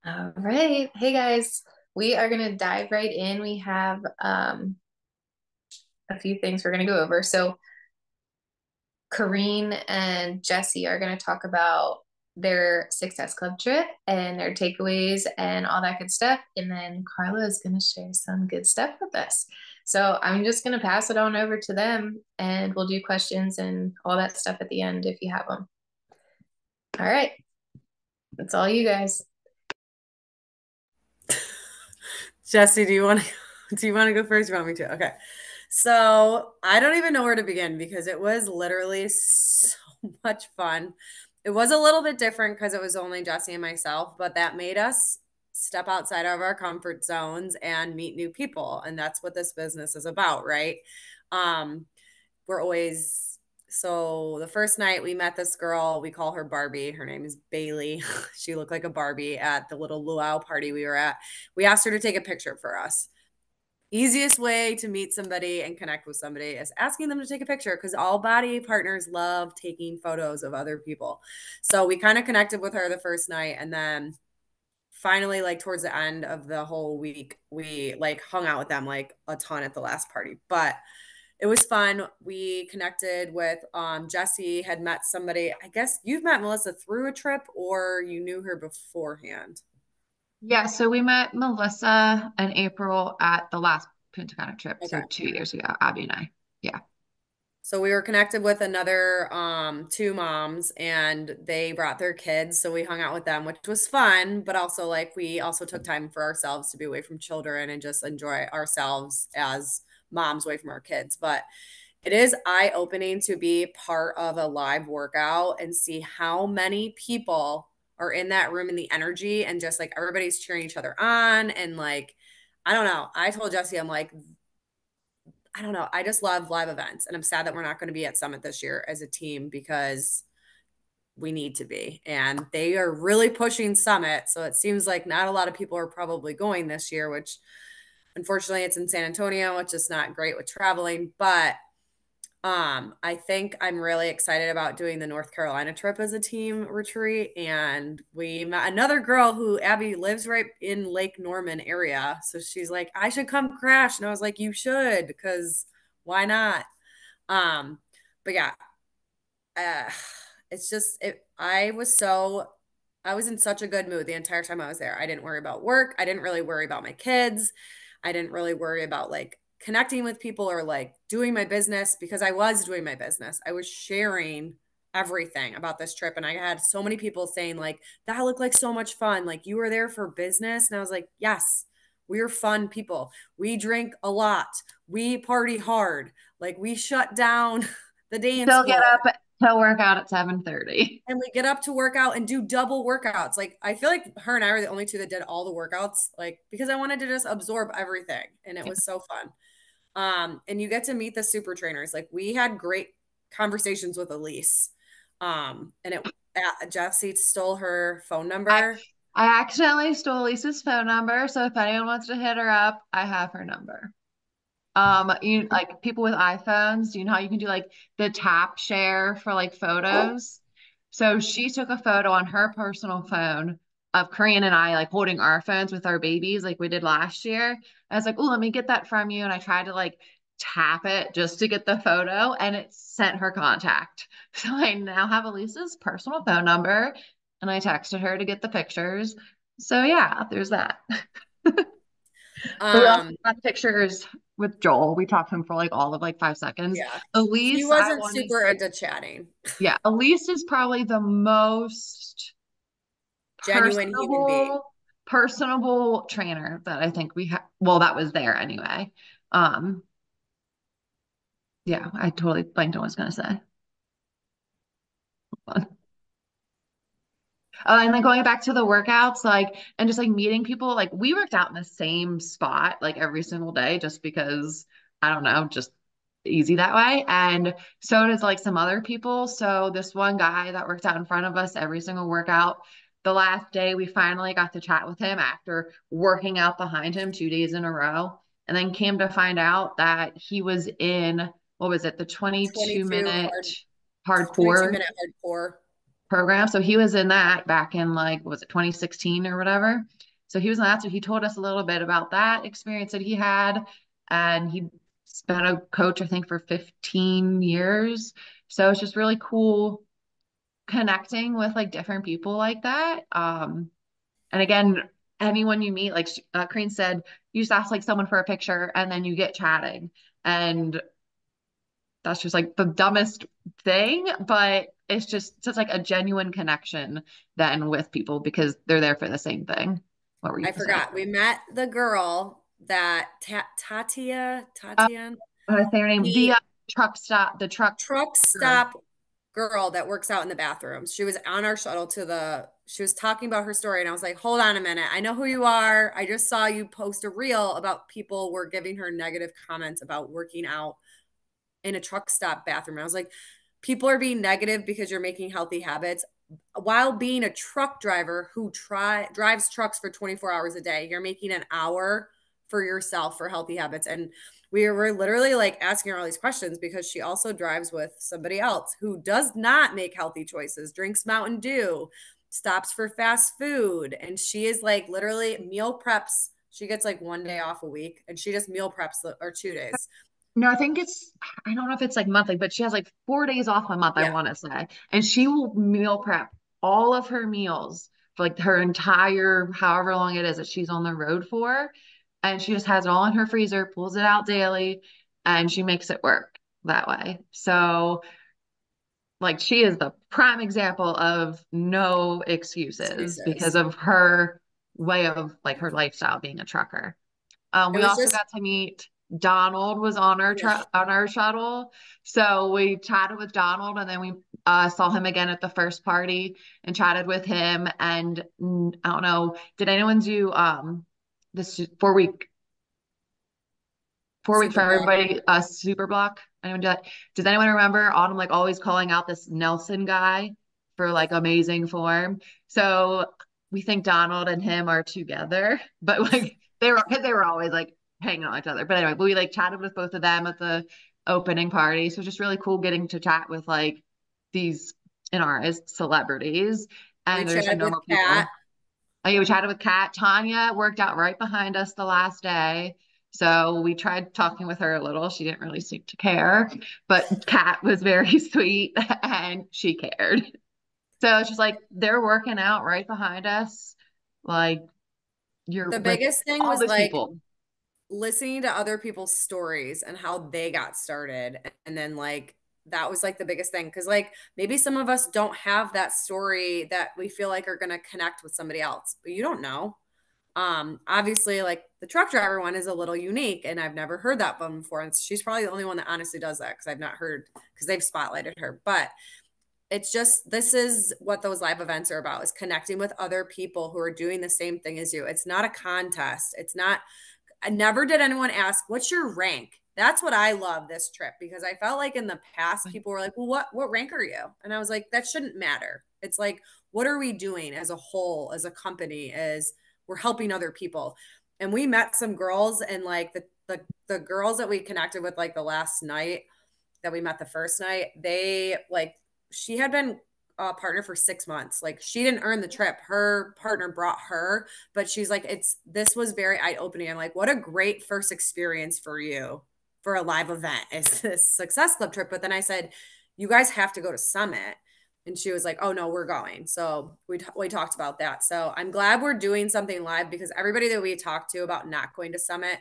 All right. Hey guys, we are going to dive right in. We have a few things we're going to go over. So, Kareen and Jesse are going to talk about their Success Club trip and their takeaways and all that good stuff. And then Carla is going to share some good stuff with us. So, I'm just going to pass it on over to them and we'll do questions and all that stuff at the end if you have them. All right. That's all you guys. Jesse, do you want to go first? You want me to? Okay. So I don't even know where to begin because it was literally so much fun. It was a little bit different because it was only Jesse and myself, but that made us step outside of our comfort zones and meet new people. And that's what this business is about, right? Um, we're always so the first night we met this girl, we call her Barbie. Her name is Bailey. She looked like a Barbie at the little luau party we were at. We asked her to take a picture for us. Easiest way to meet somebody and connect with somebody is asking them to take a picture because all body partners love taking photos of other people. So we kind of connected with her the first night, and then finally, like towards the end of the whole week, we like hung out with them like a ton at the last party. But it was fun. We connected with Jesse had met somebody. I guess you've met Melissa through a trip or you knew her beforehand. Yeah, so we met Melissa and April at the last Punta Cana trip, so Okay. 2 years ago, Abby and I. Yeah. So we were connected with another two moms and they brought their kids. So we hung out with them, which was fun, but also like we also took time for ourselves to be away from children and just enjoy ourselves as moms away from our kids. But it is eye-opening to be part of a live workout and see how many people are in that room and the energy and just like everybody's cheering each other on and like I don't know. I told Jesse, I'm like, I don't know. I just love live events. And I'm sad that we're not going to be at Summit this year as a team because we need to be. And they are really pushing Summit. So it seems like not a lot of people are probably going this year, which unfortunately it's in San Antonio, which is not great with traveling. But I think I'm really excited about doing the North Carolina trip as a team retreat. And we met another girl who Abby lives right in Lake Norman area. So she's like, I should come crash. And I was like, you should, because why not? Um, but yeah, uh, it's just I was in such a good mood the entire time I was there. I didn't worry about work. I didn't really worry about my kids. I didn't really worry about like connecting with people or like doing my business because I was doing my business. I was sharing everything about this trip and I had so many people saying like that looked like so much fun. Like you were there for business and I was like, "Yes, we're fun people. We drink a lot. We party hard. Like we shut down the dance Still get floor up to work out at 7:30. and we get up to work out and do double workouts. Like I feel like her and I were the only two that did all the workouts, like because I wanted to just absorb everything and it was so fun. And you get to meet the super trainers. Like we had great conversations with Elise. And Jesse stole her phone I number. I accidentally stole Lisa's phone number, so if anyone wants to hit her up, I have her number. You like people with iPhones, you know how you can do like the tap share for like photos? So she took a photo on her personal phone of Korean and I like holding our phones with our babies like we did last year. I was like, oh, let me get that from you. And I tried to like tap it just to get the photo and it sent her contact. So I now have Elisa's personal phone number and I texted her to get the pictures. So yeah, there's that. But we also Um, got pictures with Joel. We talked to him for like all of like 5 seconds. yeah. He Elise, I wasn't want to super say, into chatting. yeah, Elise is probably the most Genuine human being. personable trainer that I think we have. Well, that was there anyway. Um, yeah, I totally blanked on what I was gonna say. And then going back to the workouts, like, and just like meeting people, like, we worked out in the same spot like every single day just because I don't know, just easy that way. And so does like some other people. So, this one guy that worked out in front of us every single workout, the last day we finally got to chat with him after working out behind him 2 days in a row. And then came to find out that he was in, what was it, the 22 22 minute hard 22 hardcore. minute hardcore. program. So he was in that back in like, was it 2016 or whatever? So he was in that. So he told us a little bit about that experience that he had. And he's been a coach, I think, for 15 years. So it's just really cool connecting with like different people like that. And again, anyone you meet, like Crane said, you just ask like someone for a picture and then you get chatting. And that's just like the dumbest thing, but it's just such like a genuine connection then with people because they're there for the same thing. What were you I gonna say? forgot. We met the girl that Tatiana, I want to say her name. The the truck stop, the truck. truck stop girl that works out in the bathrooms. She was on our shuttle she was talking about her story. And I was like, hold on a minute. I know who you are. I just saw you post a reel about people were giving her negative comments about working out in a truck stop bathroom. And I was like, people are being negative because you're making healthy habits while being a truck driver who drives trucks for 24 hours a day. You're making an hour for yourself for healthy habits. And we were literally like asking her all these questions because she also drives with somebody else who does not make healthy choices, drinks Mountain Dew, stops for fast food. And she is like literally meal preps. She gets like 1 day off a week and she just meal preps or 2 days. No, I think I don't know if it's like monthly, but she has like 4 days off a month, I Yeah. want to say. And she will meal prep all of her meals for like her entire, however long it is that she's on the road for. And she just has it all in her freezer, pulls it out daily, and she makes it work that way. So, like, she is the prime example of no excuses because Excuses. of her way of like her lifestyle being a trucker. It We was also just, got to meet Donald was on our yeah. on our shuttle. So we chatted with Donald and then we saw him again at the first party and chatted with him. And I don't know, did anyone do this 4 week for Super Bowl. everybody super block? Anyone do that? Does anyone remember Autumn like always calling out this Nelson guy for like amazing form? So we think Donald and him are together, but like they were always like hanging on each other. But anyway, we like chatted with both of them at the opening party. So it's just really cool getting to chat with like these in our as celebrities We and they're just like chatted with normal Kat. people. Oh, yeah, we chatted with Kat. Tanya worked out right behind us the last day. So we tried talking with her a little. She didn't really seem to care, but Kat was very sweet and she cared. So it's just like they're working out right behind us. Like you're The like biggest thing all was these like people. listening to other people's stories and how they got started. And then like that was like the biggest thing. Cause like maybe some of us don't have that story that we feel like are gonna connect with somebody else, but you don't know. Obviously like the truck driver one is a little unique and I've never heard that one before. And she's probably the only one that honestly does that because I've not heard because they've spotlighted her. But it's just this is what those live events are about is connecting with other people who are doing the same thing as you. It's not a contest. It's not I never did anyone ask, what's your rank? That's what I love this trip because I felt like in the past people were like, well, what rank are you? And I was like, that shouldn't matter. It's like, what are we doing as a whole, as a company, as we're helping other people? And we met some girls and like the girls that we connected with like the last night that we met the first night, they like she had been a partner for 6 months. Like she didn't earn the trip. Her partner brought her, but she's like, this was very eye opening. I'm like, what a great first experience for you for a live event is this Success Club trip. But then I said, you guys have to go to Summit. And she was like, oh no, we're going. So we talked about that. So I'm glad we're doing something live because everybody that we talked to about not going to Summit,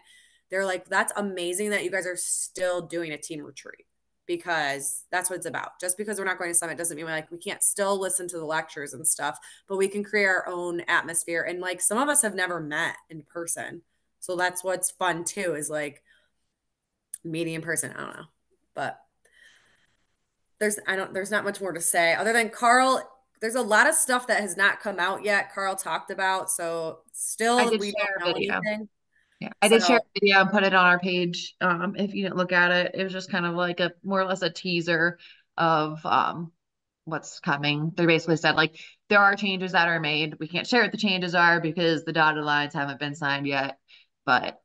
they're like, that's amazing that you guys are still doing a team retreat because that's what it's about. Just because we're not going to Summit doesn't mean we can't still listen to the lectures and stuff, but we can create our own atmosphere. And like some of us have never met in person. So that's what's fun too, is like meeting in person. I don't know. But there's not much more to say other than Carl. There's a lot of stuff that has not come out yet. Carl talked about. So I still did we don't share a know video. anything. Yeah, I did share So a video and put it on our page. If you didn't look at it, it was just kind of like a more or less a teaser of what's coming. They basically said like there are changes that are made. We can't share what the changes are because the dotted lines haven't been signed yet. But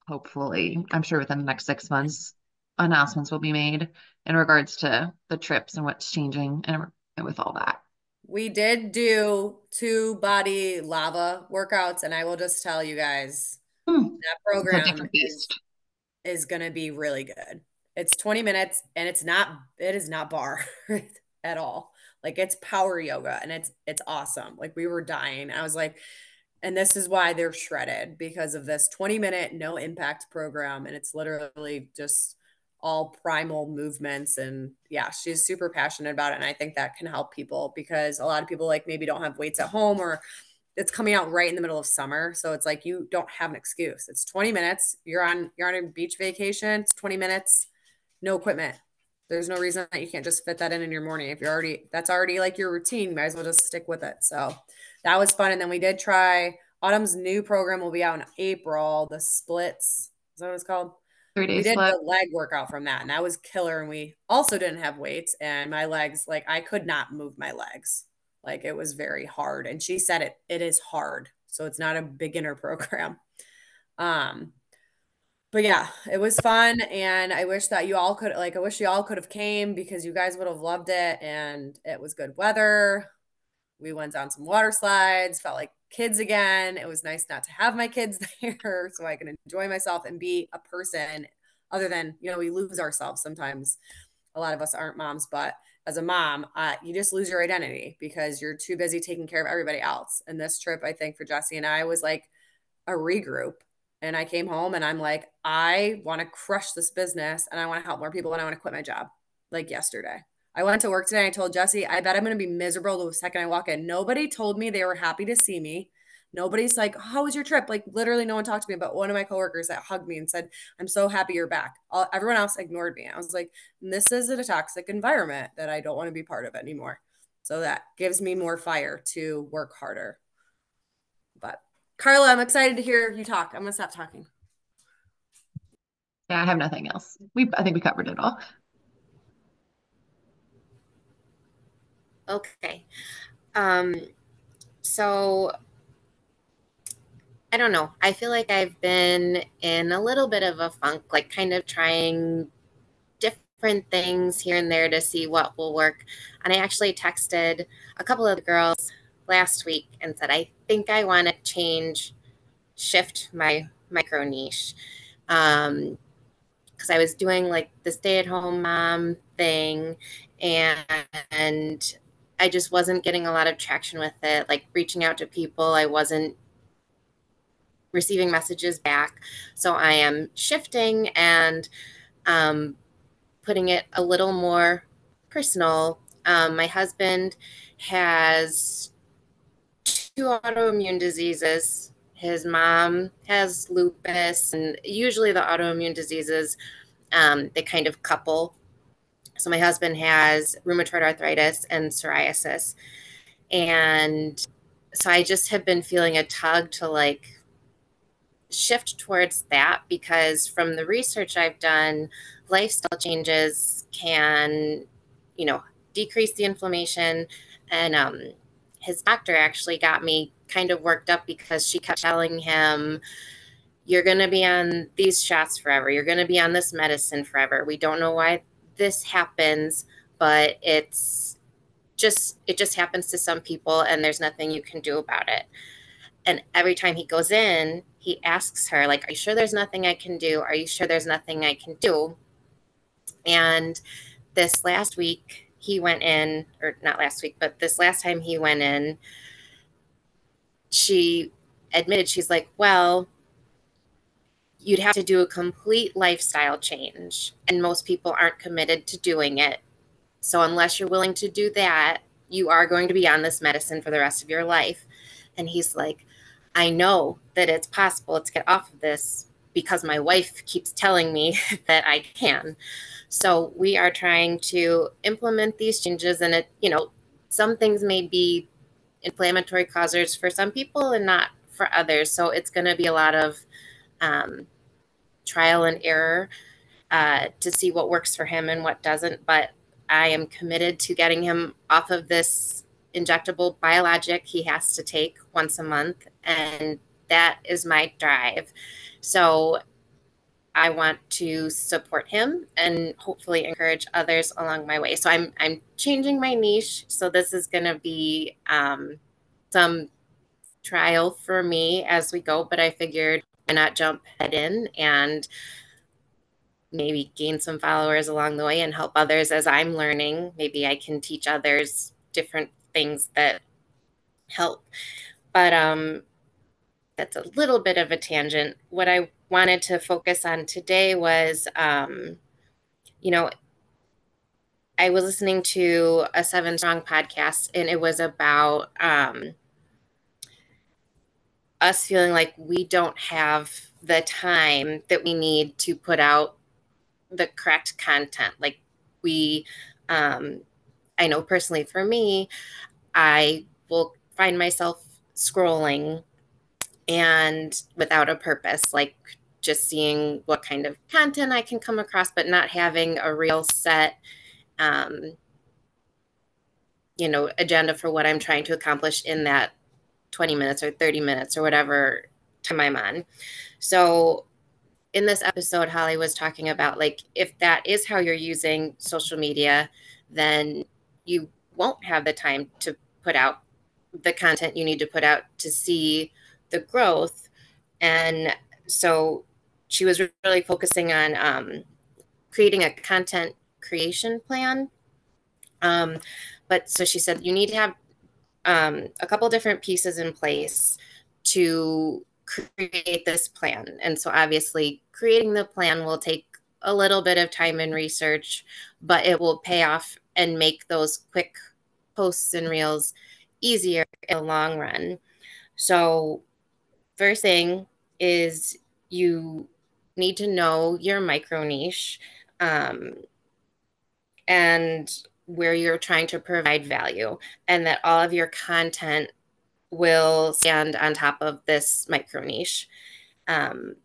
hopefully, I'm sure within the next 6 months, announcements will be made in regards to the trips and what's changing and with all that. We did do 2 body lava workouts, and I will just tell you guys that It's a program different beast. is going to be really good. It's 20 minutes and it is not bar at all. Like it's power yoga and it's awesome. Like we were dying. I was like, and this is why they're shredded because of this 20-minute no impact program. And it's literally just all primal movements. And yeah, she's super passionate about it. And I think that can help people because a lot of people like maybe don't have weights at home or it's coming out right in the middle of summer. So it's like you don't have an excuse. It's 20 minutes. You're on a beach vacation. It's 20 minutes, no equipment. There's no reason that you can't just fit that in your morning. If that's already like your routine, you might as well just stick with it. So that was fun. And then we did try Autumn's new program will be out in April, the splits. Is that what it's called? 3 day We did split. the leg workout from that and that was killer. And we also didn't have weights and my legs, like I could not move my legs. Like it was very hard. And she said it is hard. So it's not a beginner program. Um, but yeah, it was fun. And I wish that I wish you all could have came because you guys would have loved it. And it was good weather. We went down some water slides, felt like kids again. It was nice not to have my kids there so I can enjoy myself and be a person other than, we lose ourselves sometimes. A lot of us aren't moms, but as a mom, you just lose your identity because you're too busy taking care of everybody else. And this trip, I think for Jesse and I was like a regroup. And I came home and I'm like, I want to crush this business and I want to help more people and I want to quit my job like yesterday. I went to work today and I told Jesse, I bet I'm going to be miserable the second I walk in. Nobody told me they were happy to see me. Nobody's like, how was your trip? Like literally no one talked to me, but one of my coworkers that hugged me and said, I'm so happy you're back. Everyone else ignored me. I was like, this is a toxic environment that I don't want to be part of anymore. So that gives me more fire to work harder. But Carla, I'm excited to hear you talk. I'm going to stop talking. Yeah, I have nothing else. I think we covered it all. Okay. So I don't know. I feel like I've been in a little bit of a funk, like kind of trying different things here and there to see what will work. And I actually texted a couple of the girls last week and said, I think I want to shift my micro niche. Because I was doing like the stay-at-home mom thing and I just wasn't getting a lot of traction with it, like reaching out to people. I wasn't receiving messages back. So I am shifting and putting it a little more personal. My husband has 2 autoimmune diseases. His mom has lupus, and usually the autoimmune diseases, they kind of couple. So my husband has rheumatoid arthritis and psoriasis. And so I just have been feeling a tug to like shift towards that because from the research I've done, lifestyle changes can, decrease the inflammation. And his doctor actually got me kind of worked up because she kept telling him, you're going to be on these shots forever. You're going to be on this medicine forever. We don't know why this happens, but it just happens to some people and there's nothing you can do about it. And every time he goes in, he asks her, like, are you sure there's nothing I can do? Are you sure there's nothing I can do? And this last week he went in, or not last week, but this last time he went in, she admitted, she's like, well, you'd have to do a complete lifestyle change. And most people aren't committed to doing it. So unless you're willing to do that, you are going to be on this medicine for the rest of your life. And he's like, I know that it's possible to get off of this because my wife keeps telling me that I can. So we are trying to implement these changes, and some things may be inflammatory causers for some people and not for others. So it's going to be a lot of trial and error to see what works for him and what doesn't. But I am committed to getting him off of this injectable biologic he has to take once a month. And that is my drive. So I want to support him and hopefully encourage others along my way. So I'm changing my niche. So this is going to be some trial for me as we go, but I figured why not jump head in and maybe gain some followers along the way and help others as I'm learning. Maybe I can teach others different things that help. But that's a little bit of a tangent. What I wanted to focus on today was, you know, I was listening to a Seven Strong podcast, and it was about us feeling like we don't have the time that we need to put out the correct content. Like I know personally for me, I will find myself scrolling and without a purpose, like just seeing what kind of content I can come across, but not having a real set, agenda for what I'm trying to accomplish in that 20 minutes or 30 minutes or whatever time I'm on. So in this episode, Holly was talking about, like, if that is how you're using social media, then you won't have the time to put out the content you need to put out to see the growth. And so she was really focusing on creating a content creation plan. But so she said you need to have a couple different pieces in place to create this plan. And so obviously creating the plan will take a little bit of time and research, but it will pay off and make those quick posts and reels easier in the long run. So first thing is you need to know your micro niche and where you're trying to provide value, and that all of your content will stand on top of this micro niche. And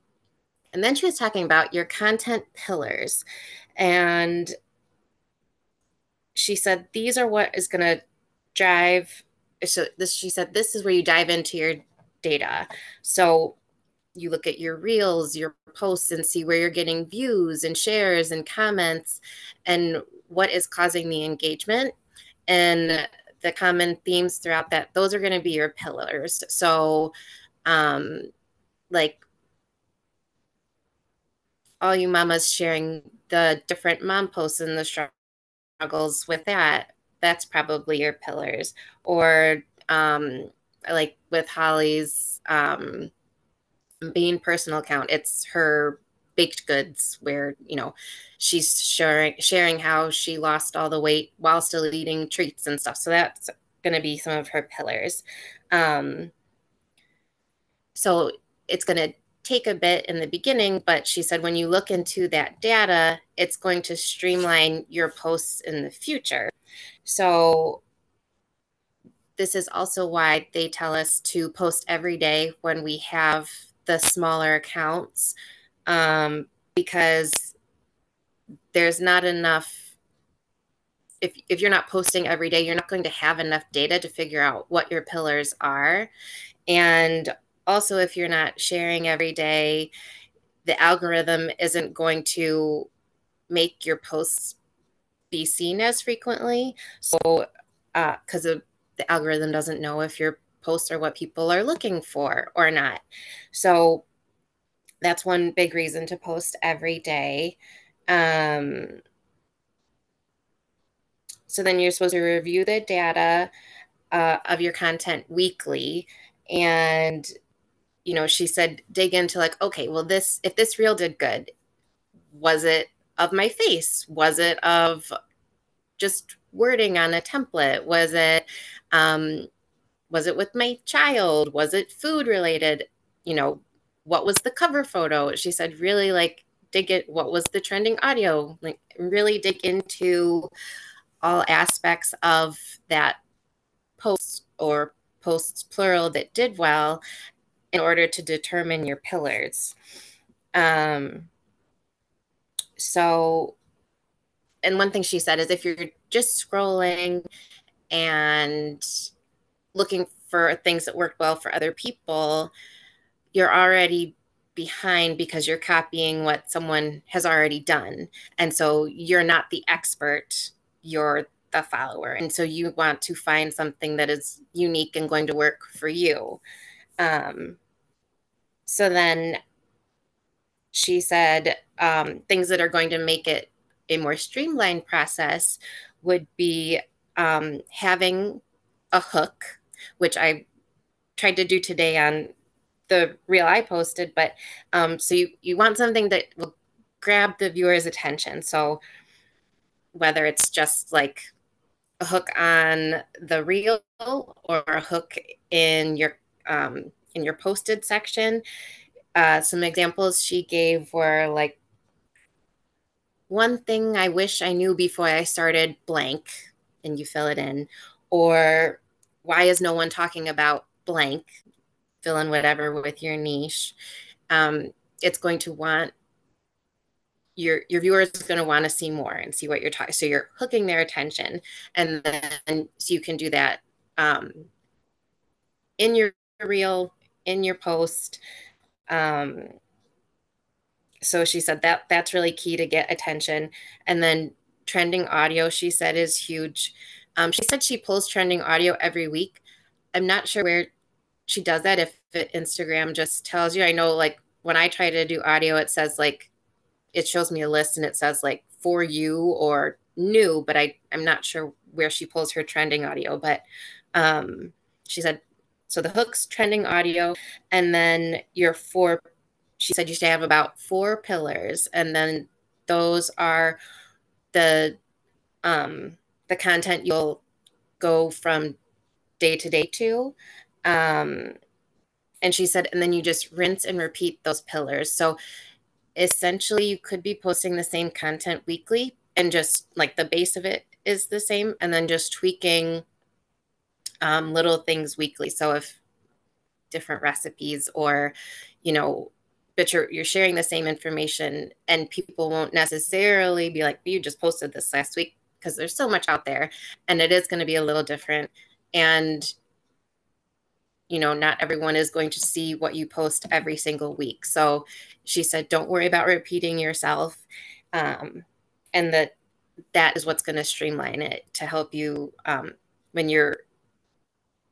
then she was talking about your content pillars. And she said, these are what is going to drive. So she said, this is where you dive into your data. So you look at your reels, your posts, and see where you're getting views and shares and comments and what is causing the engagement. And the common themes throughout that, those are going to be your pillars. So like all you mamas sharing the different mom posts and the struggles with that, that's probably your pillars. Or like with Holly's Bean personal account, it's her baked goods, where she's sharing how she lost all the weight while still eating treats and stuff. So that's going to be some of her pillars. So it's going to take a bit in the beginning, but she said when you look into that data, it's going to streamline your posts in the future. So this is also why they tell us to post every day when we have the smaller accounts, because there's not enough. If you're not posting every day, you're not going to have enough data to figure out what your pillars are. And also, if you're not sharing every day, the algorithm isn't going to make your posts be seen as frequently. So, because the algorithm doesn't know if your posts are what people are looking for or not. So that's one big reason to post every day. So then you're supposed to review the data of your content weekly. And, she said, dig into like, okay, well, if this reel did good, was it of my face? Was it of just wording on a template? Was it with my child? Was it food related? What was the cover photo? She said, really like dig it. What was the trending audio? Like really dig into all aspects of that post or posts plural that did well in order to determine your pillars. So, and one thing she said is if you're just scrolling and looking for things that work well for other people, you're already behind because you're copying what someone has already done. And so you're not the expert, you're the follower. And so you want to find something that is unique and going to work for you. So then she said things that are going to make it a more streamlined process would be having a hook, which I tried to do today on the reel I posted. But so you want something that will grab the viewer's attention. So whether it's just like a hook on the reel or a hook in your posted section. Some examples she gave were like, one thing I wish I knew before I started blank, and you fill it in, or why is no one talking about blank, fill in whatever with your niche. It's going to want your viewer is going to want to see more and see what you're talking. So you're hooking their attention, and then so you can do that in your reel, in your post. So she said that that's really key to get attention. And then trending audio, she said, is huge. She said she pulls trending audio every week. I'm not sure where she does that, if Instagram just tells you. I know like when I try to do audio, it says like, it shows me a list and it says like for you or new, but I'm not sure where she pulls her trending audio. But she said, so the hooks, trending audio, and then she said you should have about 4 pillars, and then those are the content you'll go from day to day to. And she said, and then you just rinse and repeat those pillars. So essentially you could be posting the same content weekly, and just like the base of it is the same, and then just tweaking little things weekly. So if different recipes, or, but you're sharing the same information, and people won't necessarily be like, you just posted this last week, because there's so much out there, and it is going to be a little different. And not everyone is going to see what you post every single week. So she said, don't worry about repeating yourself. And that is what's going to streamline it to help you when you're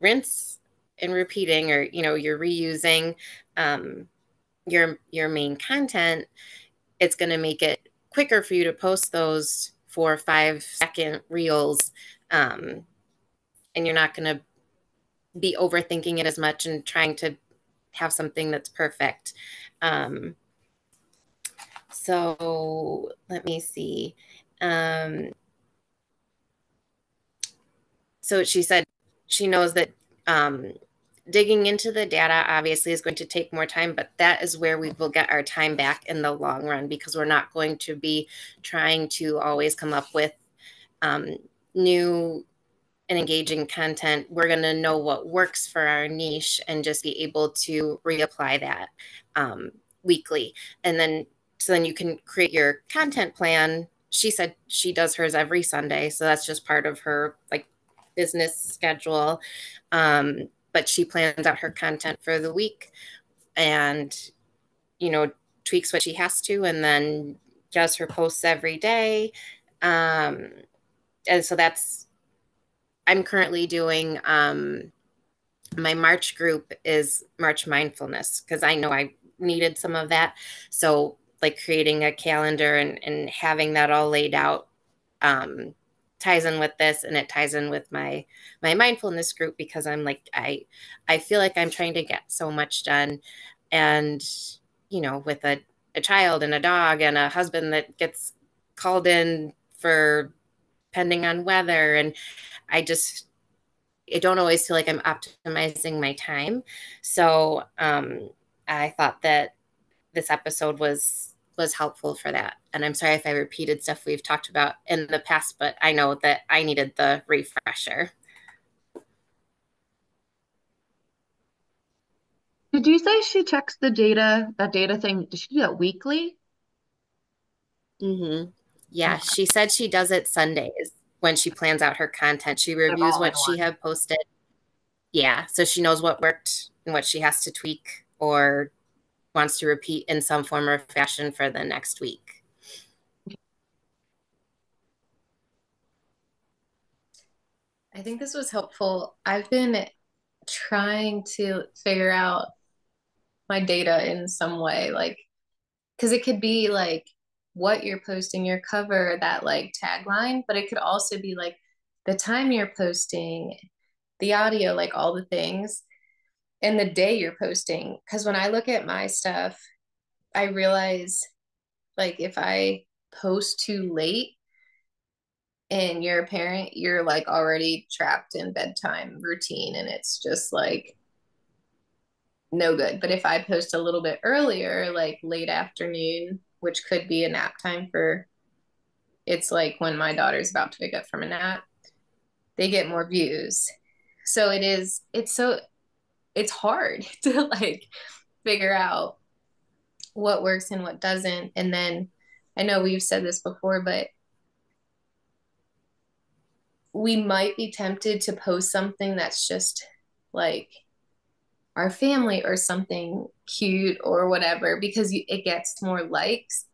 rinse and repeating, or, you're reusing your main content. It's going to make it quicker for you to post those 4 or 5 second reels. And you're not going to be overthinking it as much and trying to have something that's perfect. So let me see. So she said she knows that digging into the data obviously is going to take more time, but that is where we will get our time back in the long run, because we're not going to be trying to always come up with new and engaging content. We're going to know what works for our niche and just be able to reapply that weekly. And then you can create your content plan. She said she does hers every Sunday, so that's just part of her like business schedule. But she plans out her content for the week, and tweaks what she has to, and then does her posts every day. And so I'm currently doing my March group is March mindfulness, because I know I needed some of that. So like creating a calendar and having that all laid out ties in with this, and it ties in with my mindfulness group, because I'm like, I feel like I'm trying to get so much done. And, with a child and a dog and a husband that gets called in for depending on weather. And I don't always feel like I'm optimizing my time. So I thought that this episode was helpful for that. And I'm sorry if I repeated stuff we've talked about in the past, but I know that I needed the refresher. Did you say she checks the data, that data thing? Does she do that weekly? Mm-hmm. Yeah, Okay. she said she does it Sundays when she plans out her content. She They're reviews all in what she one. have posted. Yeah, so she knows what worked and what she has to tweak or wants to repeat in some form or fashion for the next week. I think this was helpful. I've been trying to figure out my data in some way, like, because it could be like what you're posting, your cover, that like tagline, but it could also be like the time you're posting, the audio, like all the things, and the day you're posting. Because when I look at my stuff, I realize like if I post too late and you're a parent, you're like already trapped in bedtime routine and it's just like no good. But if I post a little bit earlier, like late afternoon, which could be a nap time for it's like when my daughter's about to wake up from a nap, they get more views. So it's hard to like figure out what works and what doesn't. And then I know we've said this before, but we might be tempted to post something that's just like our family or something cute or whatever because it gets more likes.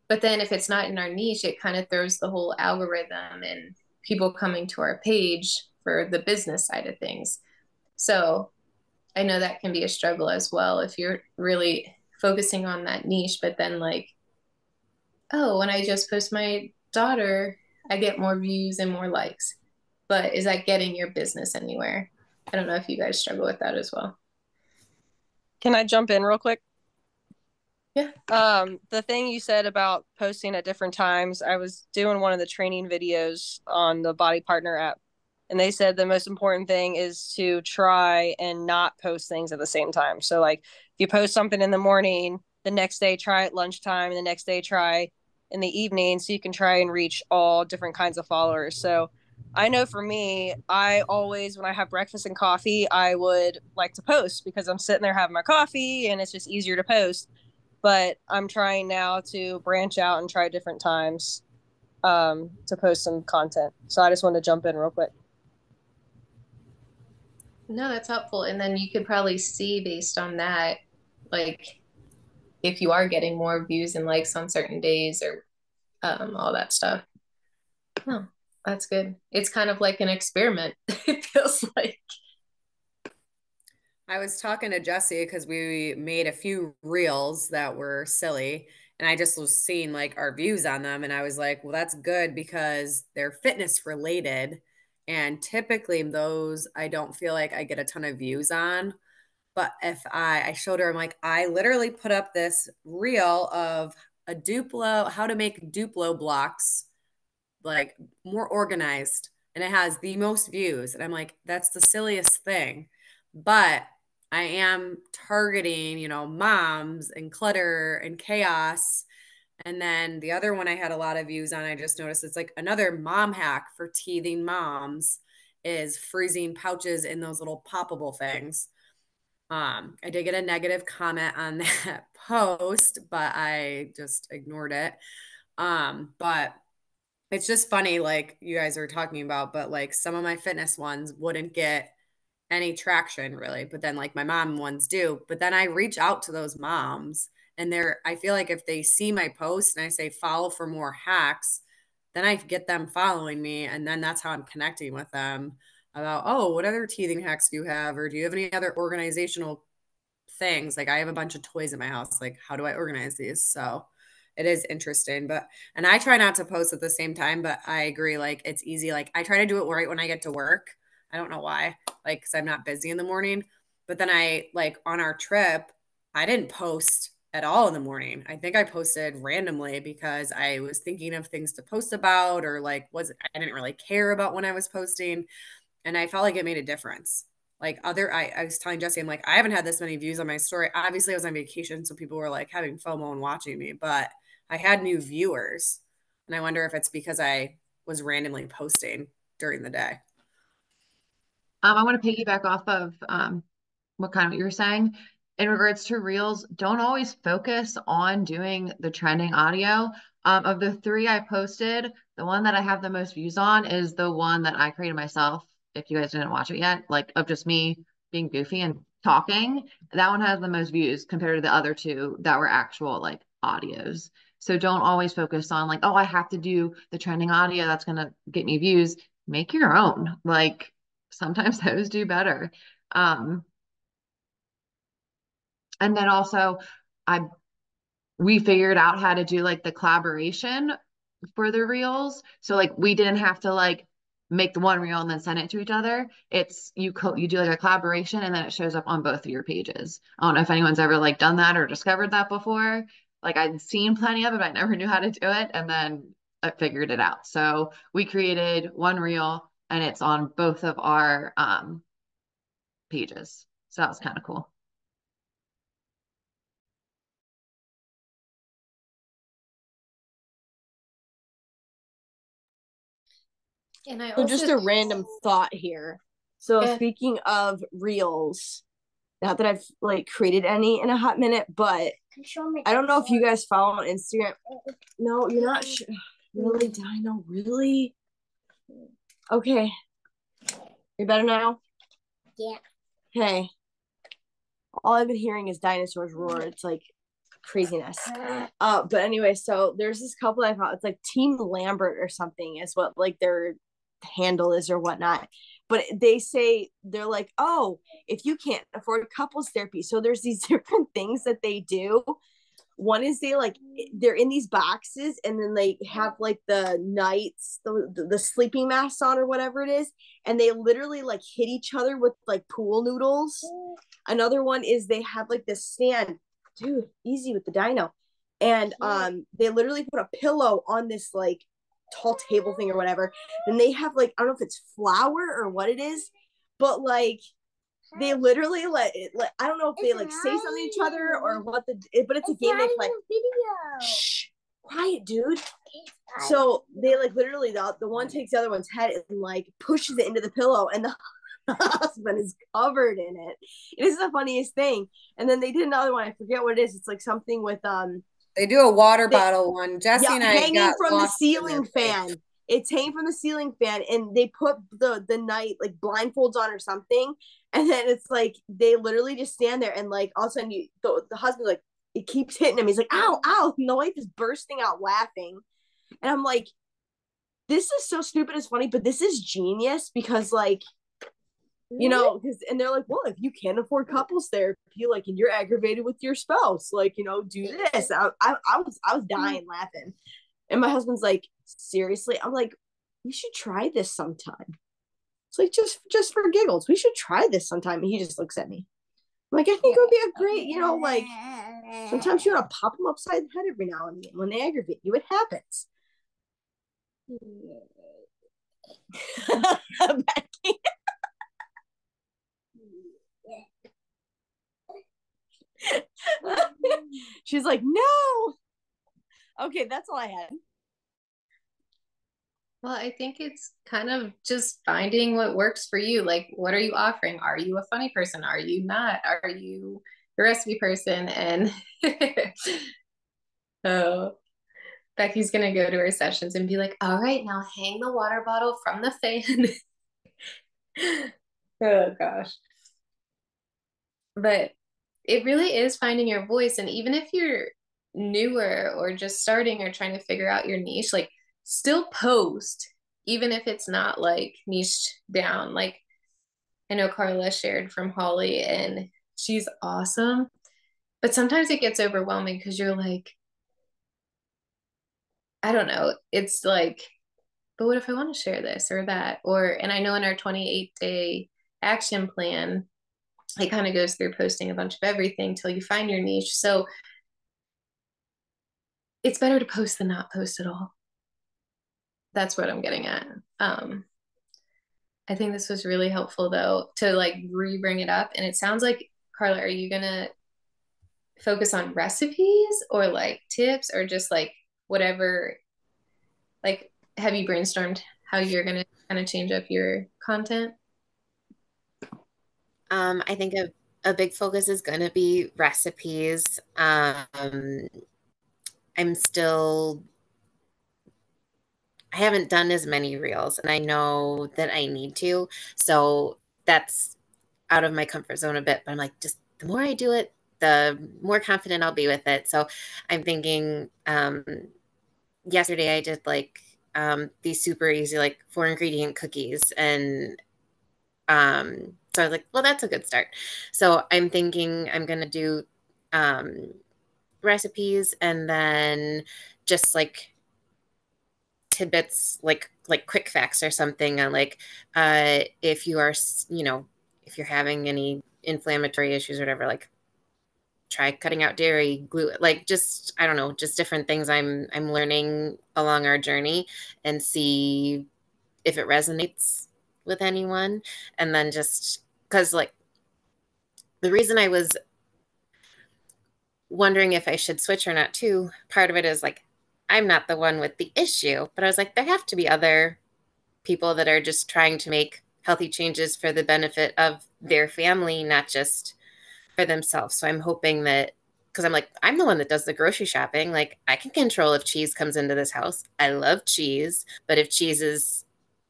But then if it's not in our niche, it kind of throws the whole algorithm and people coming to our page for the business side of things. So I know that can be a struggle as well if you're really focusing on that niche, but then like, oh, when I just post my daughter, I get more views and more likes. But is that getting your business anywhere? I don't know if you guys struggle with that as well. Can I jump in real quick? Yeah. The thing you said about posting at different times, I was doing one of the training videos on the Body Partner app, and they said the most important thing is to try and not post things at the same time. So like if you post something in the morning, the next day try at lunchtime, and the next day try in the evening, so you can try and reach all different kinds of followers. So I know for me, I always, when I have breakfast and coffee, I would like to post because I'm sitting there having my coffee and it's just easier to post. But I'm trying now to branch out and try different times to post some content. So I just wanted to jump in real quick. No, that's helpful. And then you could probably see based on that, like if you are getting more views and likes on certain days or all that stuff. Oh, that's good. It's kind of like an experiment, it feels like. I was talking to Jesse because we made a few reels that were silly, and I just was seeing like our views on them, and I was like, well, that's good because they're fitness related. And typically those I don't feel like I get a ton of views on. But if I showed her, I'm like, I literally put up this reel of a Duplo, how to make Duplo blocks like more organized, and it has the most views. And I'm like, that's the silliest thing. But I am targeting, moms and clutter and chaos. And then the other one I had a lot of views on, I just noticed it's like another mom hack for teething moms is freezing pouches in those little poppable things. I did get a negative comment on that post, but I just ignored it. But it's just funny, like you guys are talking about, but like some of my fitness ones wouldn't get any traction really, but then like my mom ones do. But then I reach out to those moms and I feel like if they see my post and I say follow for more hacks, then I get them following me. And then that's how I'm connecting with them about, oh, what other teething hacks do you have? Or do you have any other organizational things? Like I have a bunch of toys in my house. Like, how do I organize these? So it is interesting, and I try not to post at the same time, but I agree. Like it's easy. Like I try to do it right when I get to work. I don't know why, like, cause I'm not busy in the morning, but then on our trip, I didn't post at all in the morning. I think I posted randomly because I was thinking of things to post about, or like, I didn't really care about when I was posting. And I felt like it made a difference. Like I was telling Jesse, I'm like, I haven't had this many views on my story. Obviously I was on vacation, so people were like having FOMO and watching me, but I had new viewers. And I wonder if it's because I was randomly posting during the day. I want to piggyback off of what you were saying in regards to reels. Don't always focus on doing the trending audio. Of the three I posted, the one that I have the most views on is the one that I created myself. If you guys didn't watch it yet, like of just me being goofy and talking. That one has the most views compared to the other two that were actual like audios. So don't always focus on like, oh, I have to do the trending audio that's gonna get me views. Make your own. Like sometimes those do better. Um, and then also I we figured out how to do like the collaboration for the reels. So like we didn't have to like make the one reel and then send it to each other. It's you do like a collaboration and then it shows up on both of your pages. I don't know if anyone's ever like done that or discovered that before. Like I'd seen plenty of it, but I never knew how to do it. And then I figured it out. So we created one reel and it's on both of our pages. So that was kind of cool. And I So also just a random thought here. So Yeah. speaking of reels, not that I've like created any in a hot minute, but I don't know if you guys follow on Instagram. No, you're not really, Dino. Really? Okay. You're better now? Yeah. Hey. All I've been hearing is dinosaurs roar. It's like craziness. But anyway, so there's this couple I found. It's like Team Lambert or something is what like their handle is or whatnot. But they say they're like, oh, if you can't afford couples therapy, so there's these different things that they do. One is they're in these boxes and then they have like the nights, the sleeping masks on or whatever it is, and they literally like hit each other with like pool noodles. Another one is they have like this stand, dude, easy with the dino, and they literally put a pillow on this like tall table thing or whatever, and they have like I don't know if it's flour or what it is, but like they literally like I don't know if they like say something to each other or what but it's a game they play. Shh, quiet, dude. So they like literally the one takes the other one's head and like pushes it into the pillow, and the husband is covered in it. It is the funniest thing. And then they did another one. I forget what it is. It's like something with They do a water bottle one. Jesse and I hanging from the lost in ceiling this fan. It's hanging from the ceiling fan, and they put the night like blindfolds on or something, and then it's like they literally just stand there, and like all of a sudden the husband like it keeps hitting him. He's like, ow, ow, and the wife is bursting out laughing, and I'm like, this is so stupid. It's funny, but this is genius because like you know, and they're like, well, if you can't afford couples therapy, like, and you're aggravated with your spouse, like, you know, do this. I was dying laughing, and my husband's like, seriously? I'm like, we should try this sometime. It's like just for giggles, we should try this sometime. And he just looks at me. I'm like, I think it would be a great, you know, like sometimes you want to pop them upside the head every now and then when they aggravate you. It happens. Becky. She's like, no. Okay, that's all I had. Well, I think it's kind of just finding what works for you. Like, what are you offering? Are you a funny person? Are you not? Are you a recipe person? And oh, Becky's gonna go to her sessions and be like, all right, now hang the water bottle from the fan. Oh gosh. But it really is finding your voice. And even if you're newer or just starting or trying to figure out your niche, like still post, even if it's not like niched down. Like I know Carla shared from Holly and she's awesome. But sometimes it gets overwhelming because you're like, I don't know. It's like, but what if I want to share this or that? Or, and I know in our 28-day action plan, it kind of goes through posting a bunch of everything till you find your niche. So it's better to post than not post at all. That's what I'm getting at. I think this was really helpful though to like re-bring it up. And it sounds like, Carla, are you gonna focus on recipes or like tips or just like whatever? Like, have you brainstormed how you're gonna kind of change up your content? I think a big focus is going to be recipes. I'm still, I haven't done as many reels and I know that I need to. So that's out of my comfort zone a bit, but I'm like, just the more I do it, the more confident I'll be with it. So I'm thinking, yesterday I did like these super easy, like 4 ingredient cookies. And so I was like, well, that's a good start. So I'm thinking I'm going to do recipes, and then just like tidbits, like quick facts or something on like if you are, if you're having any inflammatory issues or whatever, like try cutting out dairy, gluten, like just, I don't know, just different things I'm learning along our journey, and see if it resonates with anyone. And then just because like the reason I was wondering if I should switch or not too, part of it is like I'm not the one with the issue, but I was like, there have to be other people that are just trying to make healthy changes for the benefit of their family, not just for themselves. So I'm hoping that, because I'm like, I'm the one that does the grocery shopping. Like, I can control if cheese comes into this house. I love cheese, but if cheese is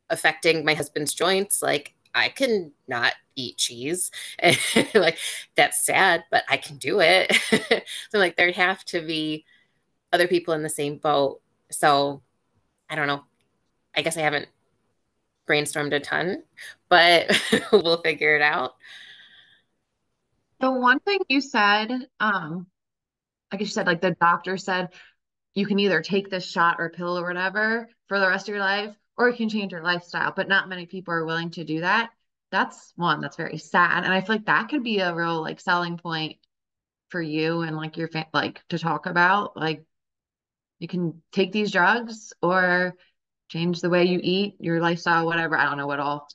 affecting my husband's joints, like, I can not eat cheese. And like, that's sad, but I can do it. So like, there have to be other people in the same boat. So I don't know. I guess I haven't brainstormed a ton, but we'll figure it out. The one thing you said, I guess you said like the doctor said you can either take this shot or pill or whatever for the rest of your life, or you can change your lifestyle, but not many people are willing to do that. That's one that's very sad. And I feel like that could be a real like selling point for you and like your like to talk about. Like you can take these drugs or change the way you eat, your lifestyle, whatever. I don't know what all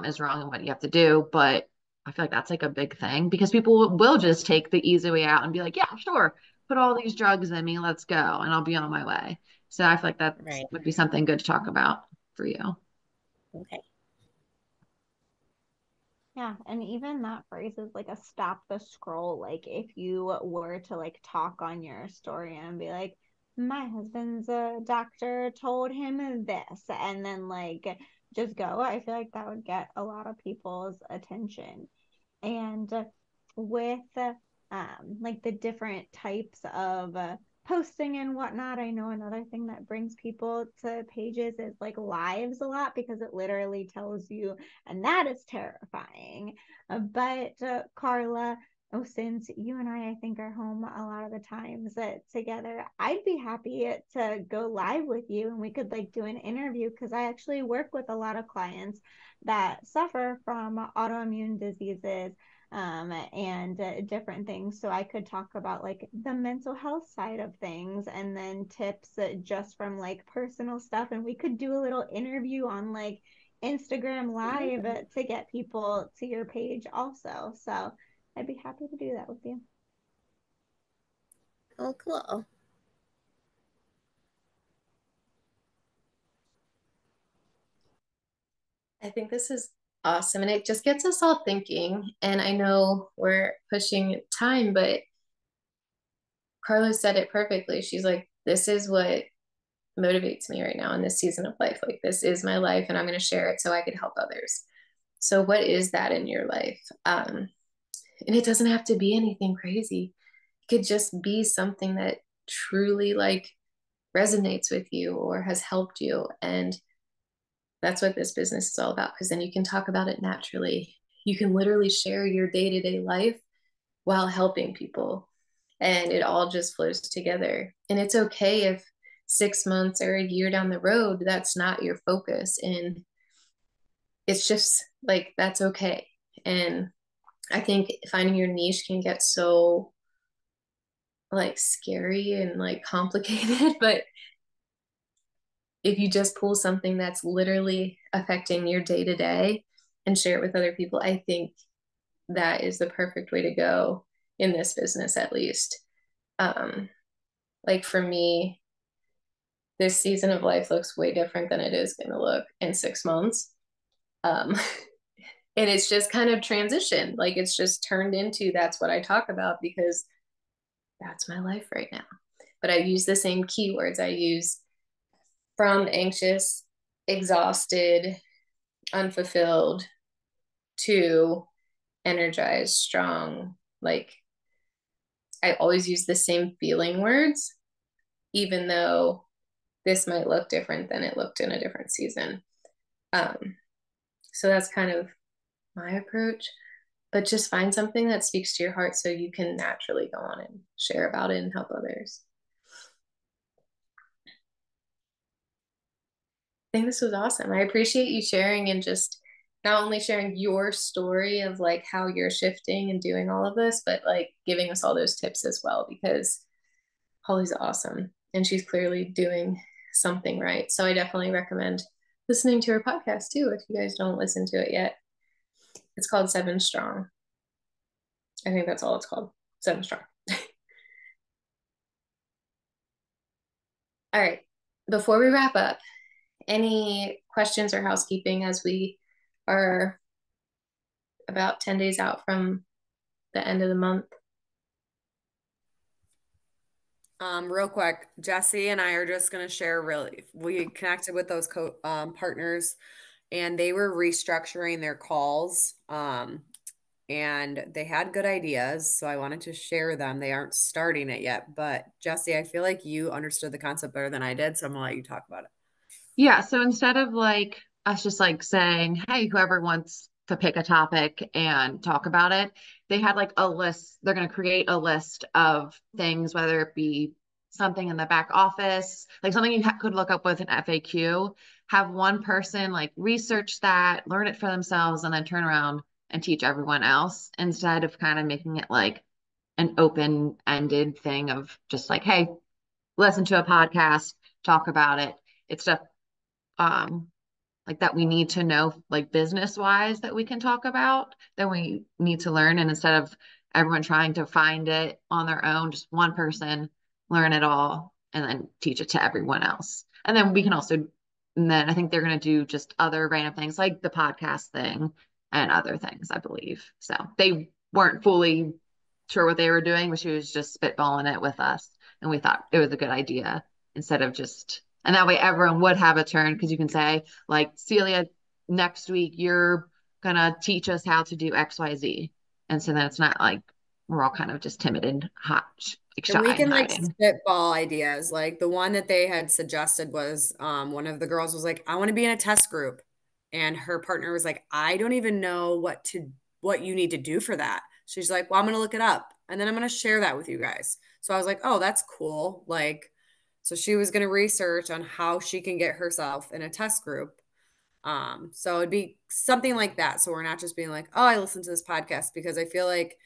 is wrong and what you have to do, but I feel like that's like a big thing because people will just take the easy way out and be like, yeah, sure, put all these drugs in me, let's go, and I'll be on my way. So I feel like that Right. would be something good to talk about for you. Okay. Yeah, and even that phrase is like a stop the scroll. Like if you were to like talk on your story and be like, my husband's a doctor told him this, and then like just go, I feel like that would get a lot of people's attention. And with like the different types of posting and whatnot, I know another thing that brings people to pages is like lives a lot because it literally tells you, and that is terrifying. But Carla, oh, since you and I think are home a lot of the times together, I'd be happy to go live with you and we could like do an interview because I actually work with a lot of clients that suffer from autoimmune diseases and different things. So I could talk about like the mental health side of things and then tips just from like personal stuff. And we could do a little interview on like Instagram Live to get people to your page also. So I'd be happy to do that with you. Oh, cool. I think this is awesome. And it just gets us all thinking. And I know we're pushing time, but Carlos said it perfectly. She's like, this is what motivates me right now in this season of life. Like, this is my life, and I'm going to share it so I could help others. So, what is that in your life? And it doesn't have to be anything crazy. It could just be something that truly like resonates with you or has helped you. And that's what this business is all about, because then you can talk about it naturally. You can literally share your day-to-day life while helping people, and it all just flows together. And it's okay if 6 months or a year down the road that's not your focus, and it's just like that's okay. And I think finding your niche can get so like scary and like complicated, but if you just pull something that's literally affecting your day to day and share it with other people, I think that is the perfect way to go in this business, at least. Like for me, this season of life looks way different than it is going to look in 6 months. And it's just kind of transition. Like it's just turned into that's what I talk about because that's my life right now. But I use the same keywords. I use from anxious, exhausted, unfulfilled to energized, strong. Like I always use the same feeling words, even though this might look different than it looked in a different season. So that's kind of my approach. But just find something that speaks to your heart so you can naturally go on and share about it and help others. I think this was awesome. I appreciate you sharing and just not only sharing your story of like how you're shifting and doing all of this, but like giving us all those tips as well, because Holly's awesome and she's clearly doing something right. So I definitely recommend listening to her podcast too if you guys don't listen to it yet. It's called Seven Strong. I think that's all it's called. Seven Strong. All right. Before we wrap up, any questions or housekeeping as we are about 10 days out from the end of the month? Real quick, Jesse and I are just going to share we connected with those partners and they were restructuring their calls. And they had good ideas. So I wanted to share them. They aren't starting it yet, but Jesse, I feel like you understood the concept better than I did. So I'm gonna let you talk about it. Yeah, so instead of like us just like saying, hey, whoever wants to pick a topic and talk about it, they had like a list. They're going to create a list of things, whether it be something in the back office, like something you could look up with an FAQ, have one person like research that, learn it for themselves, and then turn around and teach everyone else instead of kind of making it like an open-ended thing of just like, hey, listen to a podcast, talk about it. It's stuff um like that we need to know like business wise that we can talk about that we need to learn, and instead of everyone trying to find it on their own, just one person learn it all and then teach it to everyone else. And then we can also, and then I think they're going to do just other random things like the podcast thing and other things, I believe. So they weren't fully sure what they were doing, but she was just spitballing it with us, and we thought it was a good idea instead of just, and that way everyone would have a turn, because you can say like, Celia, next week you're gonna teach us how to do XYZ. And so then it's not like we're all kind of just timid and hot, like And we shy and can like hiding. spitball ideas. Like the one that they had suggested was one of the girls was like, I want to be in a test group. And her partner was like, I don't even know what you need to do for that. She's like, well, I'm gonna look it up and then I'm gonna share that with you guys. So I was like, oh, that's cool. Like, so she was gonna research on how she can get herself in a test group. So it'd be something like that. So we're not just being like, oh, I listened to this podcast, because I feel like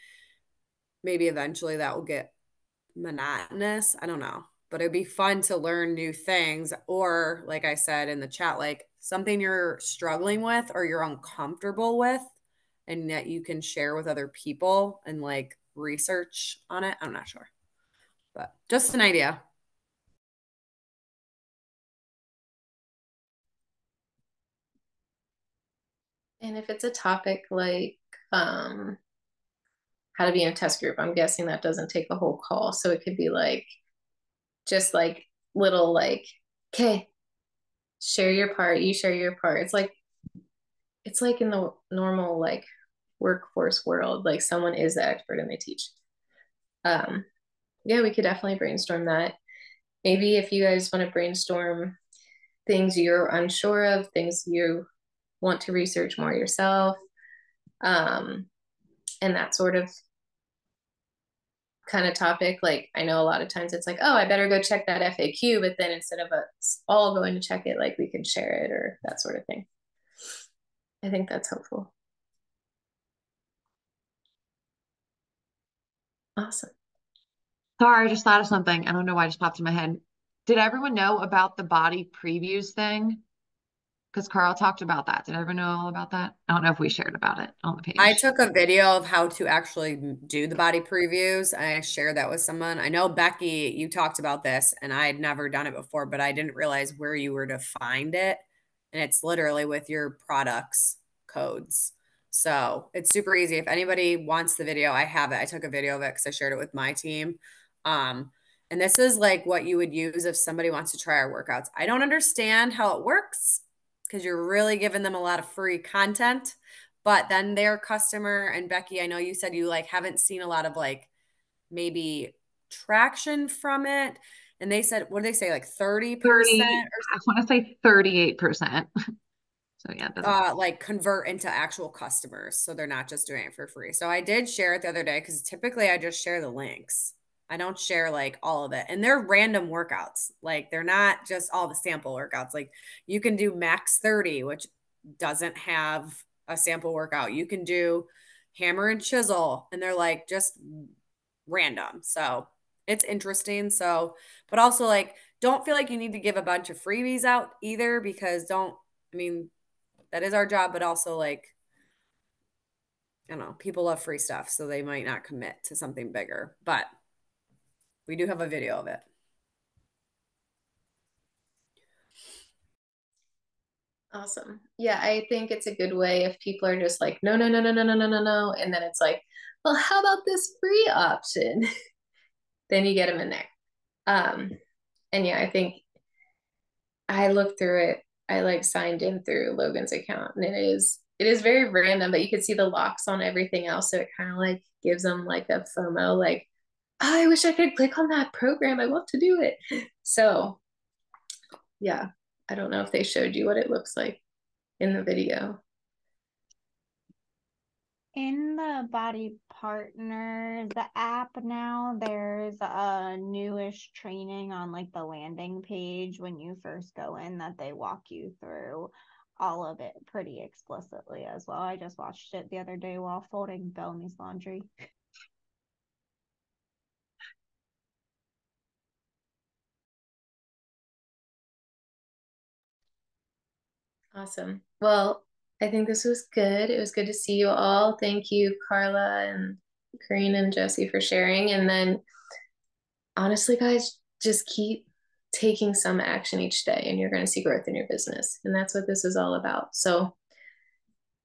maybe eventually that will get monotonous. I don't know, but it'd be fun to learn new things. Or, like I said in the chat, like something you're struggling with or you're uncomfortable with, and that you can share with other people and like research on it. I'm not sure, but just an idea. And if it's a topic like how to be in a test group, I'm guessing that doesn't take a whole call. So it could be like just like little like, okay, share your part, you share your part. It's like in the normal like workforce world, like someone is the expert and they teach. Um, yeah, we could definitely brainstorm that. Maybe if you guys want to brainstorm things you're unsure of, things you want to research more yourself, and that sort of kind of topic. Like I know a lot of times it's like, oh, I better go check that FAQ, but then instead of us all going to check it, like we could share it or that sort of thing. I think that's helpful. Awesome. Sorry, I just thought of something. I don't know why it just popped in my head. Did everyone know about the body previews thing? Because Carl talked about that. Did everyone know all about that? I don't know if we shared about it on the page. I took a video of how to actually do the body previews. I shared that with someone. I know, Becky, you talked about this and I had never done it before, but I didn't realize where you were to find it. And it's literally with your products codes. So it's super easy. If anybody wants the video, I have it. I took a video of it because I shared it with my team. And this is like what you would use if somebody wants to try our workouts. I don't understand how it works, because you're really giving them a lot of free content. but then their customer, and Becky, I know you said you like haven't seen a lot of like maybe traction from it. And they said, what did they say? Like 30% 30, or I want to say 38%. So yeah, that's like convert into actual customers. So they're not just doing it for free. So I did share it the other day because typically I just share the links. I don't share like all of it. And they're random workouts. Like they're not just all the sample workouts. Like you can do max 30, which doesn't have a sample workout. You can do hammer and chisel, and they're like just random. So it's interesting. So, but also like don't feel like you need to give a bunch of freebies out either, because I mean, that is our job, but also like, I don't know, people love free stuff, so they might not commit to something bigger, but we do have a video of it. Awesome. Yeah, I think it's a good way if people are just like, no, no, no, no, no, no, no, no, no. And then it's like, well, how about this free option? Then you get them in there. And yeah, I think I looked through it. I like signed in through Logan's account, and it is very random, but you can see the locks on everything else. So it kind of like gives them like a FOMO, like, oh, I wish I could click on that program. I want to do it. So yeah, I don't know if they showed you what it looks like in the video. In the Body Partner, the app now, there's a newish training on like the landing page when you first go in that they walk you through all of it pretty explicitly as well. I just watched it the other day while folding Bellamy's laundry. Awesome. Well, I think this was good. It was good to see you all. Thank you, Carla and Karina and Jesse, for sharing. And then honestly, guys, just keep taking some action each day and you're going to see growth in your business. And that's what this is all about. So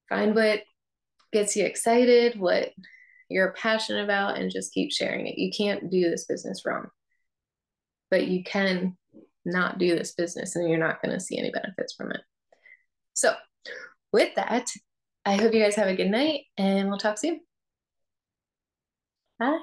find what gets you excited, what you're passionate about, and just keep sharing it. You can't do this business wrong, but you can not do this business and you're not going to see any benefits from it. So with that, I hope you guys have a good night and we'll talk soon. Bye.